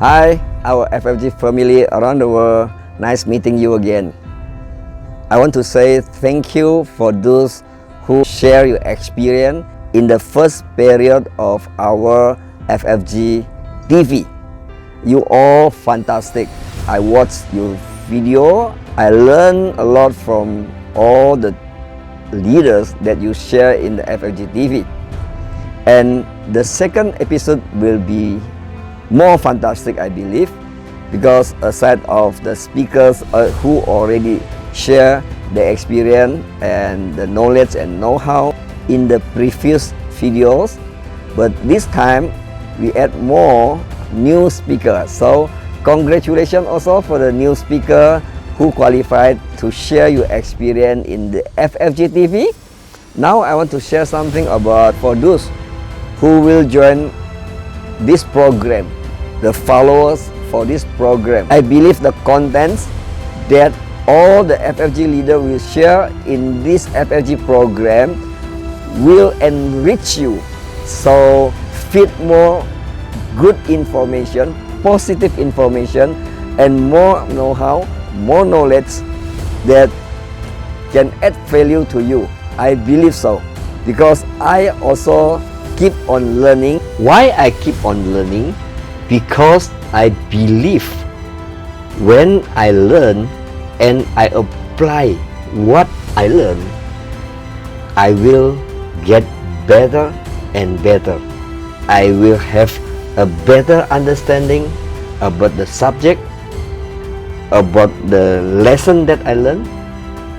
Hi, our FFG family around the world. Nice meeting you again. I want to say thank you for those who share your experience in the first period of our FFG TV. You all fantastic. I watched your video. I learned a lot from all the leaders that you share in the FFG TV. And the second episode will be more fantastic, I believe, because aside of the speakers who already share the experience and the knowledge and know-how in the previous videos, but this time we add more new speakers. So congratulations also for the new speaker who qualified to share your experience in the FFG TV. Now I want to share something about for those who will join this program, the followers for this program. I believe the contents that all the FFG leader will share in this FFG program will enrich you. So feed more good information, positive information, and more know-how, more knowledge that can add value to you. I believe so, because I also keep on learning. Why I keep on learning? Because I believe when I learn and I apply what I learn, I will get better and better. I will have a better understanding about the subject, about the lesson that I learned.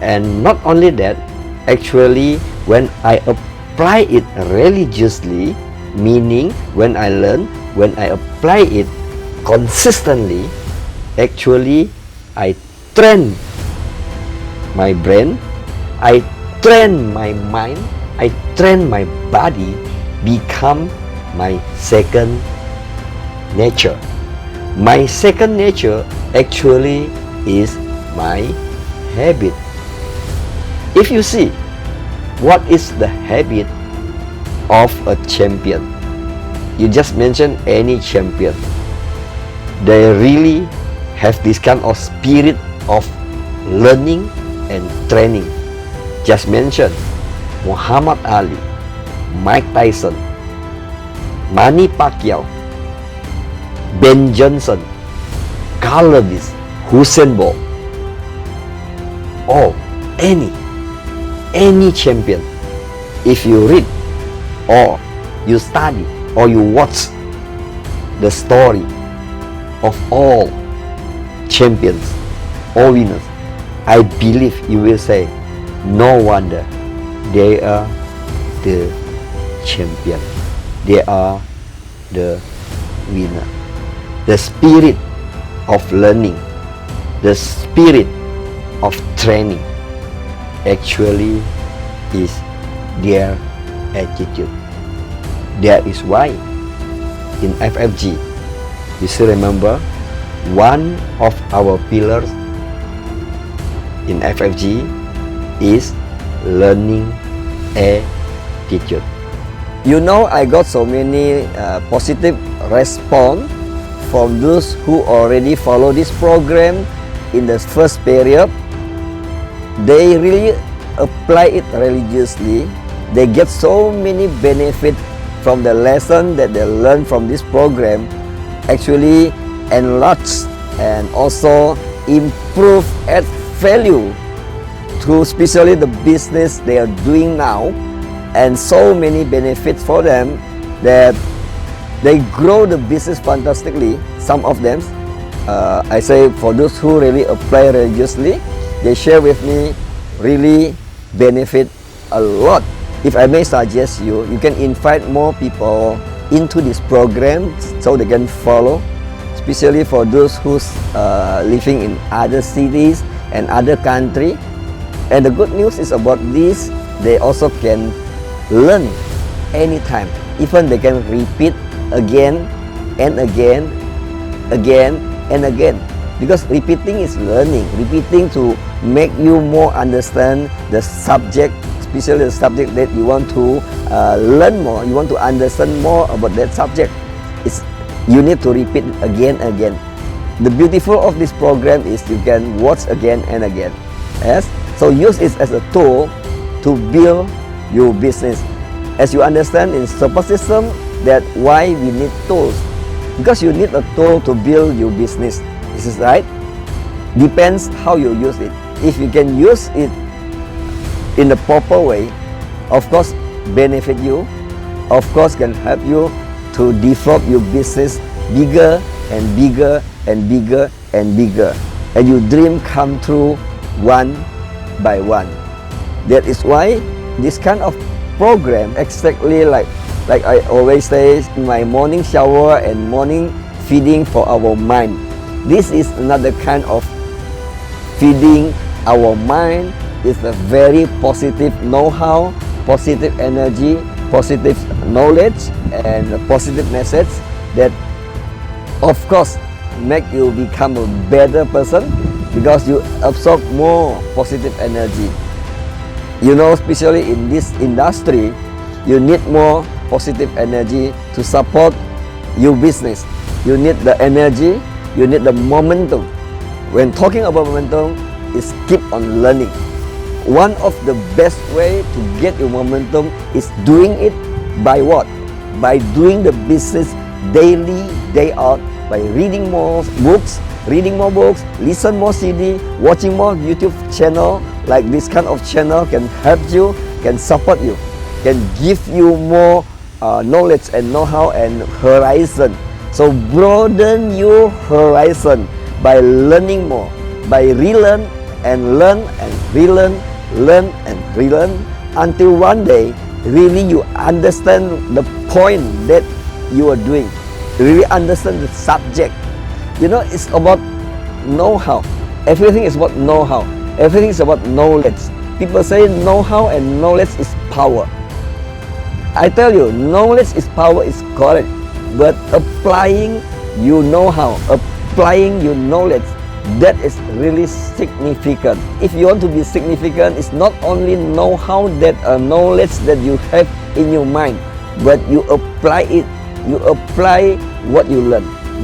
And not only that, actually when I apply it religiously, meaning when I learn, when I apply it consistently, actually I train my brain, I train my mind, I train my body, become my second nature. My second nature actually is my habit. If you see, what is the habit of a champion? You just mention any champion. They really have this kind of spirit of learning and training. Just mention Muhammad Ali, Mike Tyson, Manny Pacquiao, Ben Johnson, Carl Lewis, Usain Bolt, or any champion. If you read or you study or you watch the story of all champions or winners, I believe you will say, no wonder they are the champion, they are the winner. The spirit of learning, the spirit of training actually is their attitude. That is why in FFG, you still remember, one of our pillars in FFG is learning attitude. You know, I got so many positive response from those who already follow this program in the first period. They really apply it religiously. They get so many benefits from the lesson that they learn from this program, actually enlarge and also improve, add value to especially the business they are doing now, and so many benefits for them that they grow the business fantastically. Some of them, I say for those who really apply religiously, they share with me really benefit a lot. If I may suggest you can invite more people into this program so they can follow, especially for those who's living in other cities and other country. And the good news is about this, they also can learn anytime. Even they can repeat again and again, again and again. Because repeating is learning. Repeating to make you more understand the subject, especially the subject that you want to learn more, you want to understand more about that subject. It's you need to repeat it again and again. The beautiful of this program is you can watch again and again. Yes? So use it as a tool to build your business. As you understand in support system that why we need tools. Because you need a tool to build your business. This is right. Depends how you use it. If you can use it in the proper way, of course benefit you, of course can help you to develop your business bigger and bigger and bigger and bigger, and your dream come true one by one. That is why this kind of program, exactly like I always say, my morning shower and morning feeding for our mind. This is another kind of feeding our mind. Is a very positive know-how, positive energy, positive knowledge, and a positive message that of course make you become a better person because you absorb more positive energy. You know, especially in this industry, you need more positive energy to support your business. You need the energy, you need the momentum. When talking about momentum, is keep on learning. One of the best way to get your momentum is doing it by what? By doing the business daily, day out, by reading more books, listen more CD, watching more YouTube channel. Like this kind of channel can help you, can support you, can give you more knowledge and know-how and horizon. So broaden your horizon by learning more, by relearn and learn and relearn, learn and relearn, until one day really you understand the point that you are doing, really understand the subject. You know, it's about know-how. Everything is about know-how. Everything is about knowledge. People say know-how and knowledge is power. I tell you, knowledge is power is correct, but applying your know-how, applying your knowledge, that is really significant. If you want to be significant, it's not only know-how, that knowledge that you have in your mind, but you apply it, you apply what you learn.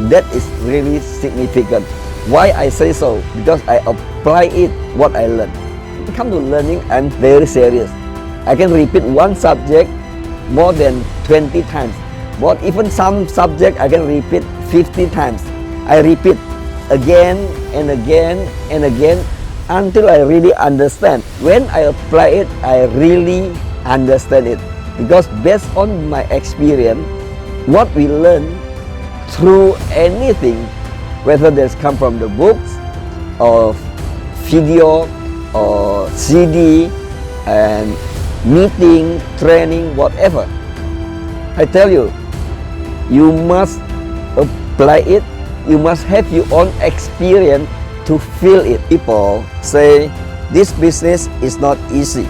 That is really significant. Why I say so? Because I apply it, what I learn. When it comes to learning, I'm very serious. I can repeat one subject more than 20 times. But even some subject I can repeat 50 times. I repeat again and again and again until I really understand. When I apply it, I really understand it. Because based on my experience, what we learn through anything, whether that's come from the books or video or CD and meeting, training, whatever, I tell you, you must apply it. You must have your own experience to feel it. People say this business is not easy.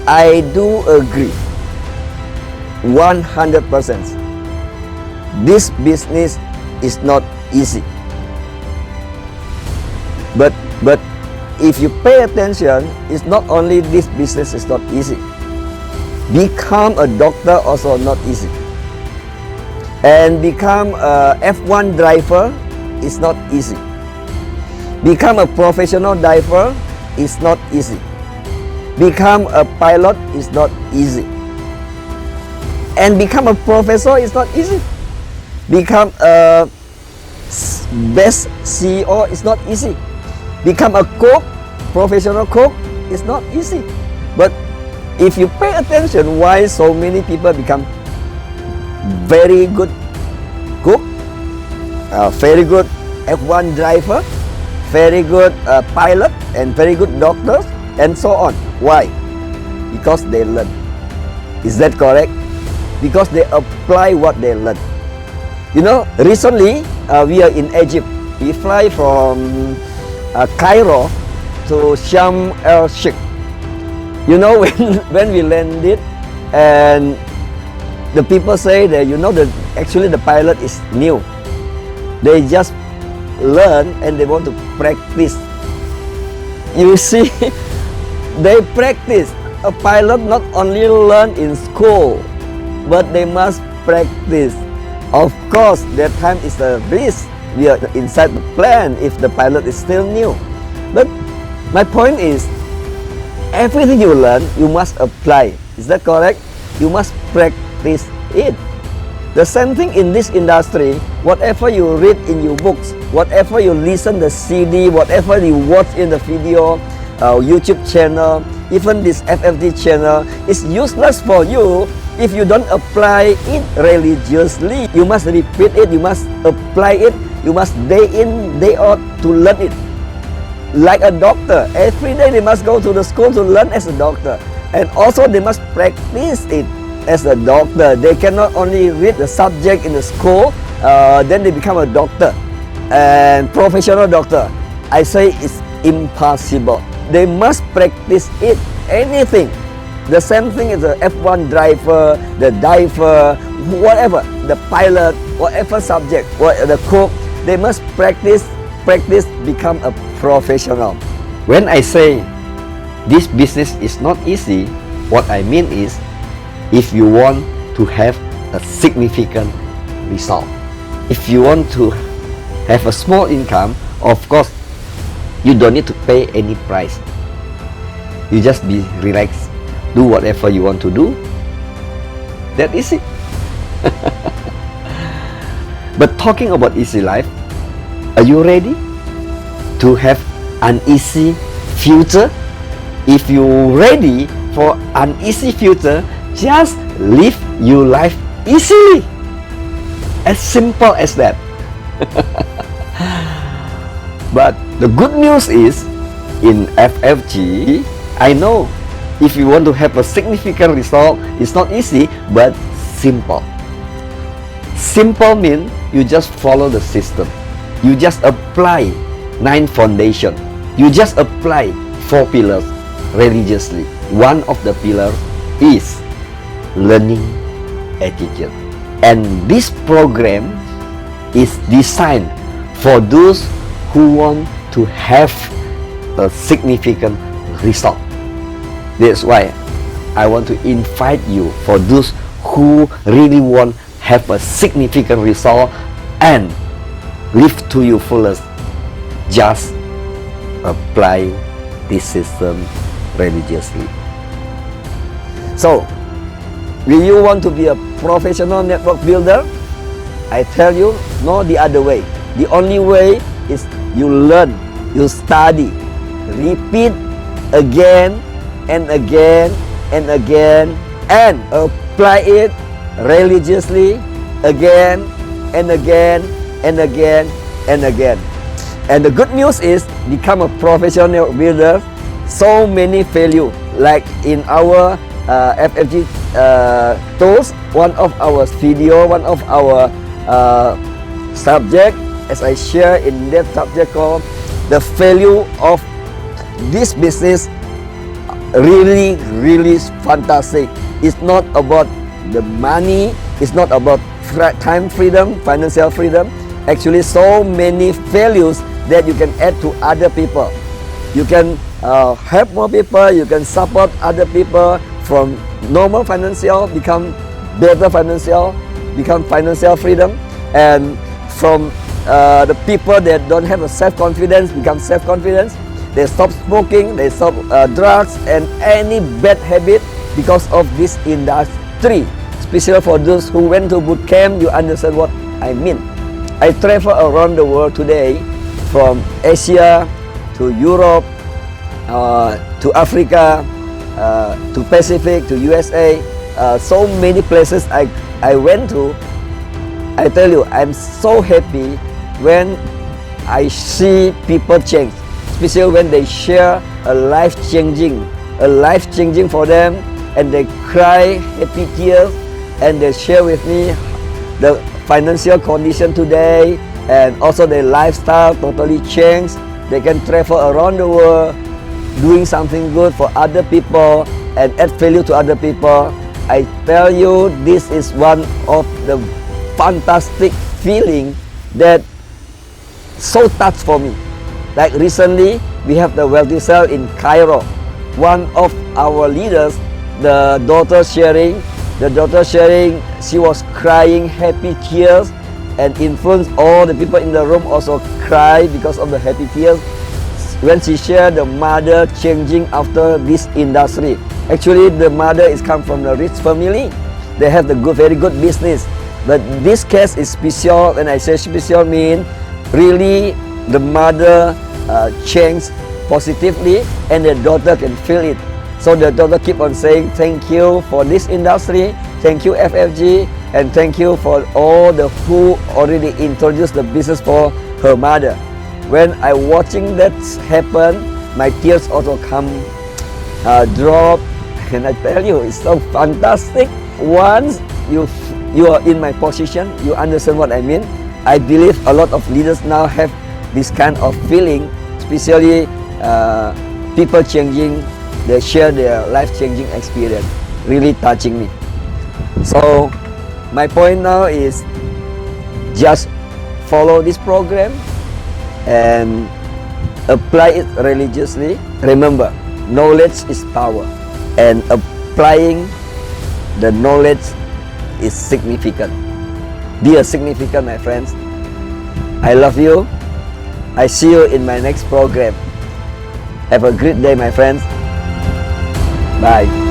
I do agree 100%. This business is not easy. But if you pay attention, it's not only this business is not easy. Become a doctor also not easy. And become a F1 driver is not easy. Become a professional diver is not easy. Become a pilot is not easy. And become a professor is not easy. Become a best CEO is not easy. Become a cook, professional cook is not easy. But if you pay attention why so many people become very good cook, very good F1 driver, very good pilot, and very good doctors, and so on. Why? Because they learn. Is that correct? Because they apply what they learn. You know, recently we are in Egypt. We fly from Cairo to Sharm el-Sheikh. You know, when we landed, and the people say that, you know, actually the pilot is new. They just learn and they want to practice. You see, they practice. A pilot not only learn in school, but they must practice. Of course, that time is a risk. We are inside the plane if the pilot is still new. But my point is, everything you learn, you must apply. Is that correct? You must practice it. The same thing in this industry. Whatever you read in your books, whatever you listen the CD, whatever you watch in the video, YouTube channel, even this FFG channel, is useless for you if you don't apply it religiously. You must repeat it, you must apply it, you must day in, day out to learn it. Like a doctor, every day they must go to the school to learn as a doctor. And also they must practice it as a doctor. They cannot only read the subject in the school, then they become a doctor and professional doctor. I say it's impossible. They must practice it, anything. The same thing as the F1 driver, the diver, whatever, the pilot, whatever subject, the cook, they must practice, become a professional. When I say this business is not easy, what I mean is, if you want to have a significant result, if you want to have a small income, of course, you don't need to pay any price. You just be relaxed, do whatever you want to do. That is it. But talking about easy life, are you ready to have an easy future? If you're ready for an easy future, just live your life easily. As simple as that. But the good news is, in FFG, I know if you want to have a significant result, it's not easy, but simple. Simple means you just follow the system. You just apply 9 foundations. You just apply 4 pillars religiously. One of the pillars is learning attitude. And this program is designed for those who want to have a significant result. That's why I want to invite you, for those who really want have a significant result and live to your fullest, just apply this system religiously. So, will you want to be a professional network builder? I tell you, no the other way. The only way is you learn, you study, repeat again and again and again, and apply it religiously again and again and again and again. And the good news is, become a professional builder, so many failure. Like in our FFG tools, one of our video, one of our subject, as I share in that subject called the failure of this business, really fantastic. It's not about the money, it's not about time freedom, financial freedom. Actually, so many values that you can add to other people. You can help more people, you can support other people from normal financial, become better financial, become financial freedom, and from the people that don't have a self-confidence, become self-confidence. They stop smoking, they stop drugs and any bad habit because of this industry. Especially for those who went to boot camp, you understand what I mean. I travel around the world today, from Asia to Europe, to Africa, to Pacific, to USA, so many places I went to. I tell you, I'm so happy when I see people change, especially when they share a life-changing for them, and they cry happy tears, and they share with me the financial condition today, and also their lifestyle totally changed. They can travel around the world, doing something good for other people and add value to other people. I tell you, this is one of the fantastic feeling that so touched for me. Like recently, we have the Wealthy Cell in Cairo. One of our leaders, the daughter sharing, The daughter sharing, she was crying happy tears and influenced all the people in the room also cry because of the happy tears when she shared the mother changing after this industry. Actually, the mother is come from the rich family. They have the very good business. But this case is special, and I say special mean really the mother changed positively and the daughter can feel it. So the daughter keep on saying thank you for this industry, thank you FFG, and thank you for all the who already introduced the business for her mother. When I watching that happen, my tears also come drop, and I tell you it's so fantastic. Once you are in my position, you understand what I mean. I believe a lot of leaders now have this kind of feeling, especially people changing, they share their life-changing experience, really touching me. So my point now is just follow this program and apply it religiously. Remember, knowledge is power, and applying the knowledge is significant. Be a significant, my friends. I love you. I see you in my next program. Have a great day, my friends. Bye.